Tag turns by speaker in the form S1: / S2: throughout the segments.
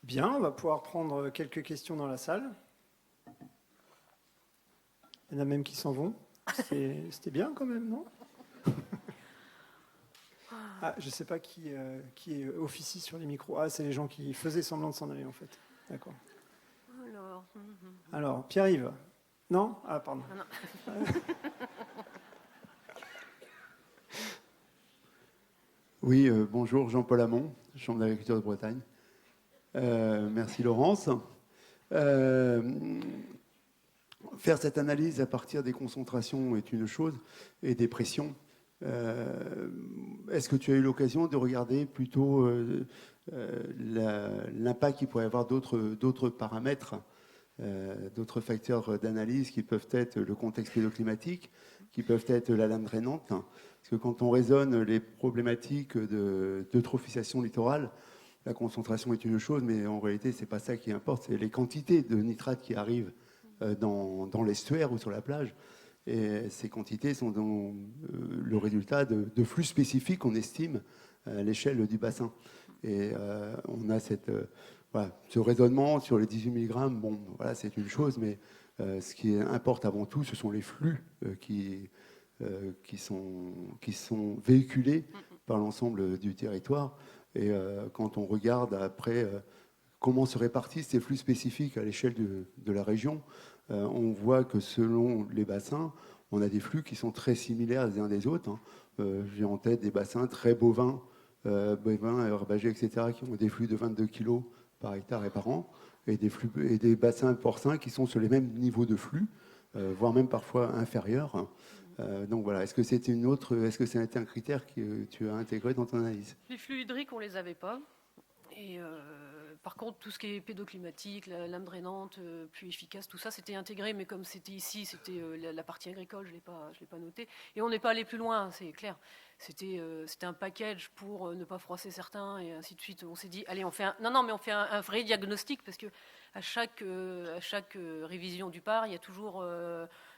S1: Bien, on va pouvoir prendre quelques questions dans la salle. Il y en a même qui s'en vont. C'était bien quand même, non? Ah, je ne sais pas qui officie sur les micros. Ah, c'est les gens qui faisaient semblant de s'en aller en fait. D'accord. Alors, Pierre-Yves. Non? Ah, pardon.
S2: Ah, non.
S3: Oui, bonjour, Jean-Paul Hamon, Chambre d'agriculture de Bretagne. Merci Laurence. Faire cette analyse à partir des concentrations est une chose et des pressions. Est-ce que tu as eu l'occasion de regarder plutôt l'impact qu'il pourrait y avoir d'autres paramètres, d'autres facteurs d'analyse qui peuvent être le contexte pédoclimatique, qui peuvent être la lame drainante? Parce que quand on raisonne les problématiques d'eutrophisation littorale, la concentration est une chose, mais en réalité, ce n'est pas ça qui importe, c'est les quantités de nitrates qui arrivent dans l'estuaire ou sur la plage. Et ces quantités sont le résultat de flux spécifiques qu'on estime à l'échelle du bassin. Et on a ce raisonnement sur les 18 mg, bon, voilà, c'est une chose, mais ce qui importe avant tout, ce sont les flux qui sont véhiculés par l'ensemble du territoire. Et quand on regarde après comment se répartissent ces flux spécifiques à l'échelle de la région, on voit que selon les bassins, on a des flux qui sont très similaires les uns des autres. J'ai en tête des bassins très bovins, herbagés, etc., qui ont des flux de 22 kg par hectare et par an, et des bassins porcins qui sont sur les mêmes niveaux de flux, voire même parfois inférieurs. Donc voilà, est-ce que c'est un critère que tu as intégré dans ton analyse?
S2: Les flux hydriques, on ne les avait pas. Et par contre, tout ce qui est pédoclimatique, la lame drainante, pluie efficace, tout ça, c'était intégré. Mais comme c'était ici, c'était la partie agricole, je ne l'ai pas noté. Et on n'est pas allé plus loin, c'est clair. C'était un package pour ne pas froisser certains et ainsi de suite. On s'est dit, allez, on fait un vrai diagnostic parce que à chaque révision du PAR, il y a toujours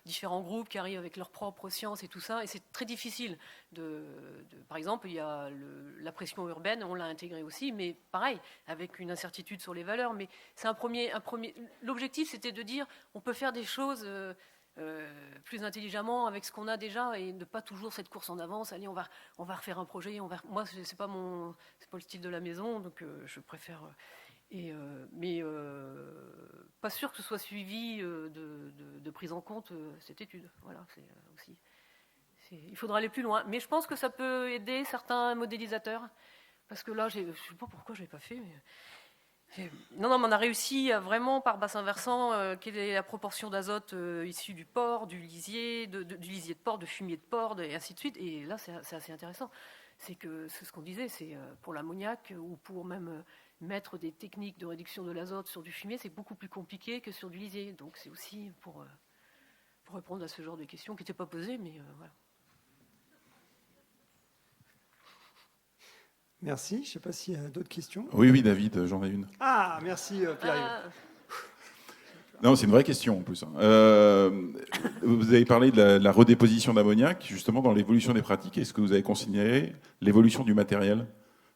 S2: différents groupes qui arrivent avec leurs propres sciences et tout ça. Et c'est très difficile par exemple, il y a la pression urbaine, on l'a intégré aussi, mais pareil, avec une incertitude sur les valeurs. Mais c'est un premier. L'objectif, c'était de dire, on peut faire des choses plus intelligemment avec ce qu'on a déjà et ne pas toujours cette course en avance. Allez, on va refaire un projet. Moi, c'est pas le style de la maison, donc je préfère. Mais pas sûr que ce soit suivi de prise en compte cette étude. Voilà, c'est aussi. Il faudra aller plus loin. Mais je pense que ça peut aider certains modélisateurs. Parce que là, je ne sais pas pourquoi je ne l'ai pas fait. Mais on a réussi à vraiment, par bassin versant, quelle est la proportion d'azote issue du porc, du lisier, du lisier de porc, de fumier de porc, et ainsi de suite. Et là, c'est assez intéressant. C'est ce qu'on disait, c'est pour l'ammoniac ou pour même mettre des techniques de réduction de l'azote sur du fumier, c'est beaucoup plus compliqué que sur du lisier. Donc c'est aussi pour répondre à ce genre de questions qui n'étaient pas posées, mais voilà.
S1: Merci. Je ne sais pas s'il y a d'autres questions.
S4: Oui, David, j'en ai une.
S1: Ah, merci Pierre-Yves.
S4: Non, c'est une vraie question en plus. Vous avez parlé de la redéposition d'ammoniac, justement dans l'évolution des pratiques. Est-ce que vous avez considéré l'évolution du matériel,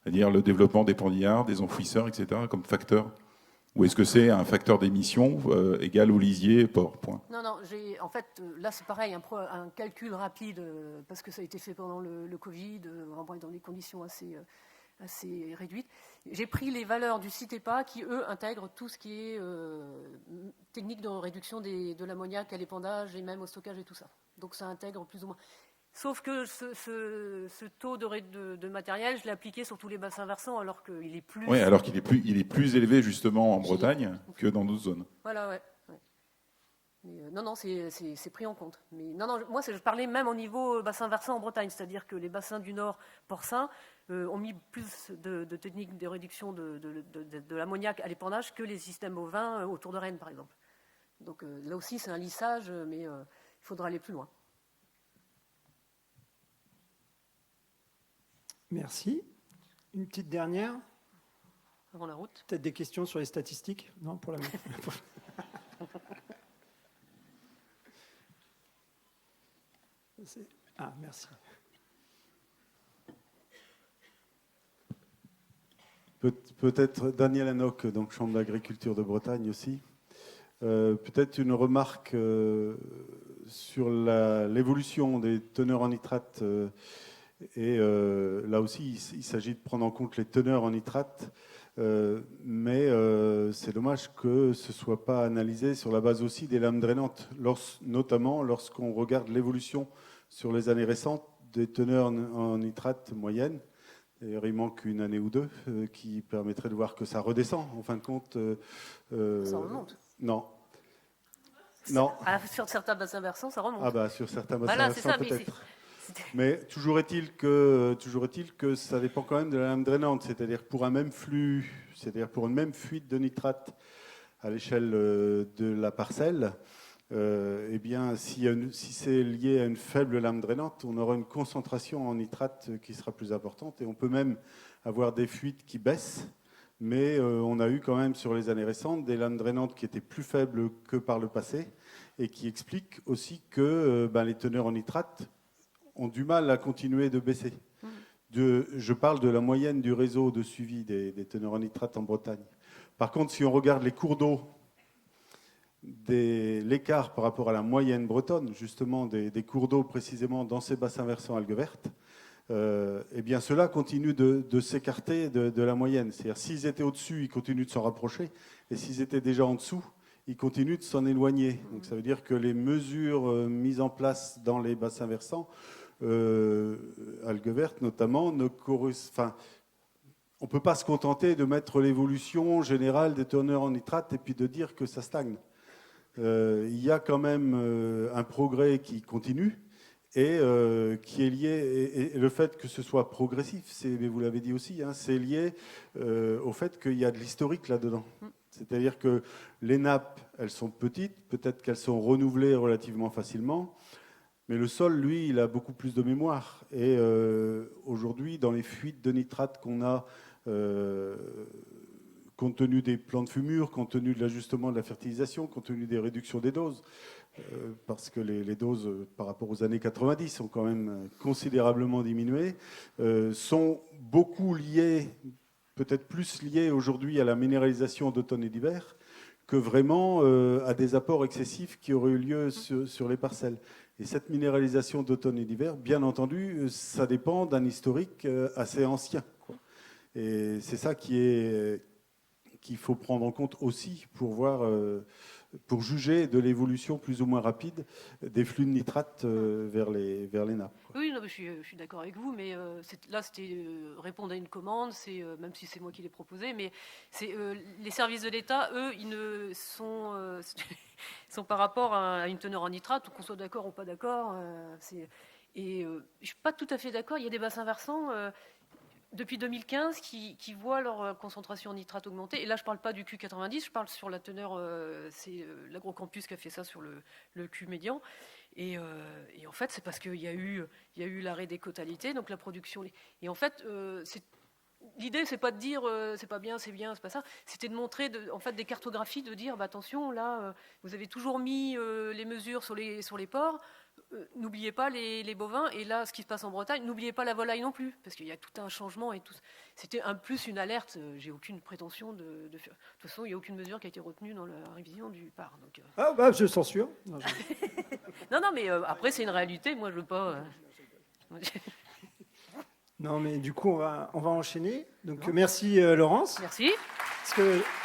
S4: c'est-à-dire le développement des pendillards, des enfouisseurs, etc., comme facteur? Ou est-ce que c'est un facteur d'émission égal au lisier, porc, point?
S2: Non, en fait, là c'est pareil, un calcul rapide, parce que ça a été fait pendant le Covid, dans des conditions assez réduites. J'ai pris les valeurs du CITEPA qui, eux, intègrent tout ce qui est technique de réduction de l'ammoniac à l'épandage et même au stockage et tout ça. Donc ça intègre plus ou moins. Sauf que ce taux de matériel, je l'ai appliqué sur tous les bassins versants, alors qu'il est plus...
S4: Oui, alors qu'il est plus élevé justement en Bretagne que dans d'autres zones.
S2: Voilà, ouais. Mais, non, c'est pris en compte. Mais moi, je parlais même au niveau bassin versant en Bretagne, c'est-à-dire que les bassins du Nord porcins ont mis plus de techniques de réduction de l'ammoniac à l'épandage que les systèmes bovins autour de Rennes, par exemple. Donc là aussi, c'est un lissage, mais il faudra aller plus loin.
S1: Merci. Une petite dernière.
S2: Avant la route.
S1: Peut-être des questions sur les statistiques? Non, pour la Ah, merci.
S5: Peut-être Daniel Hanoc, donc Chambre d'agriculture de Bretagne aussi. Peut-être une remarque sur l'évolution des teneurs en nitrate. Là aussi, il s'agit de prendre en compte les teneurs en nitrate. Mais c'est dommage que ce ne soit pas analysé sur la base aussi des lames drainantes, notamment lorsqu'on regarde l'évolution sur les années récentes des teneurs en nitrate moyennes. D'ailleurs, il manque une année ou deux qui permettrait de voir que ça redescend. En fin de compte,
S2: Ça remonte.
S5: Non. Non.
S2: Ah, sur certains bassins versants, ça remonte.
S5: Ah bah sur certains bassins
S2: Voilà, c'est
S5: versants
S2: ça, mais
S5: peut-être. Mais toujours est-il que ça dépend quand même de la lame drainante, c'est-à-dire pour un même flux, c'est-à-dire pour une même fuite de nitrate à l'échelle de la parcelle, eh bien, si c'est lié à une faible lame drainante, on aura une concentration en nitrate qui sera plus importante et on peut même avoir des fuites qui baissent. Mais on a eu quand même sur les années récentes des lames drainantes qui étaient plus faibles que par le passé et qui expliquent aussi que les teneurs en nitrate ont du mal à continuer de baisser. Je parle de la moyenne du réseau de suivi des teneurs en nitrate en Bretagne. Par contre, si on regarde les cours d'eau, l'écart par rapport à la moyenne bretonne, justement des cours d'eau précisément dans ces bassins versants algues vertes, eh bien cela continue de s'écarter de la moyenne. C'est-à-dire s'ils étaient au-dessus, ils continuent de s'en rapprocher, et s'ils étaient déjà en dessous, ils continuent de s'en éloigner. Donc ça veut dire que les mesures mises en place dans les bassins versants, algues vertes notamment, on ne peut pas se contenter de mettre l'évolution générale des teneurs en nitrate et puis de dire que ça stagne. Il y a quand même un progrès qui continue et qui est lié, et le fait que ce soit progressif, mais vous l'avez dit aussi, hein, c'est lié au fait qu'il y a de l'historique là-dedans. C'est-à-dire que les nappes, elles sont petites, peut-être qu'elles sont renouvelées relativement facilement, mais le sol, lui, il a beaucoup plus de mémoire. Et aujourd'hui, dans les fuites de nitrate qu'on a, compte tenu des plans de fumure, compte tenu de l'ajustement de la fertilisation, compte tenu des réductions des doses, parce que les doses par rapport aux années 90 ont quand même considérablement diminué, sont beaucoup liées, peut-être plus liées aujourd'hui à la minéralisation d'automne et d'hiver que vraiment à des apports excessifs qui auraient eu lieu sur les parcelles. Et cette minéralisation d'automne et d'hiver, bien entendu, ça dépend d'un historique assez ancien, quoi. Et c'est ça qu'il faut prendre en compte aussi pour voir, pour juger de l'évolution plus ou moins rapide des flux de nitrate vers les nappes.
S2: Oui, non, mais je suis d'accord avec vous, mais là, c'était répondre à une commande, même si c'est moi qui l'ai proposé, mais les services de l'État, eux, ils ne sont, sont par rapport à une teneur en nitrate, qu'on soit d'accord ou pas d'accord. Et je ne suis pas tout à fait d'accord. Il y a des bassins versants depuis 2015 qui voient leur concentration en nitrate augmenter. Et là, je ne parle pas du Q90, je parle sur la teneur, c'est l'Agrocampus qui a fait ça sur le Q médian. Et en fait, c'est parce qu'il y a eu l'arrêt des quotalités, donc la production. Et en fait, l'idée, c'est pas de dire c'est pas bien, c'est bien, c'est pas ça. C'était de montrer en fait des cartographies, de dire attention, là, vous avez toujours mis les mesures sur les porcs. N'oubliez pas les bovins, et là, ce qui se passe en Bretagne, n'oubliez pas la volaille non plus, parce qu'il y a tout un changement et tout. C'était plus une alerte. J'ai aucune prétention de faire. De toute façon, il n'y a aucune mesure qui a été retenue dans la révision du PAR. Donc,
S1: Ah bah je censure.
S2: non, mais après c'est une réalité. Moi, je veux pas.
S1: Non, mais du coup, on va enchaîner. Donc merci Laurence.
S2: Merci.
S1: Parce que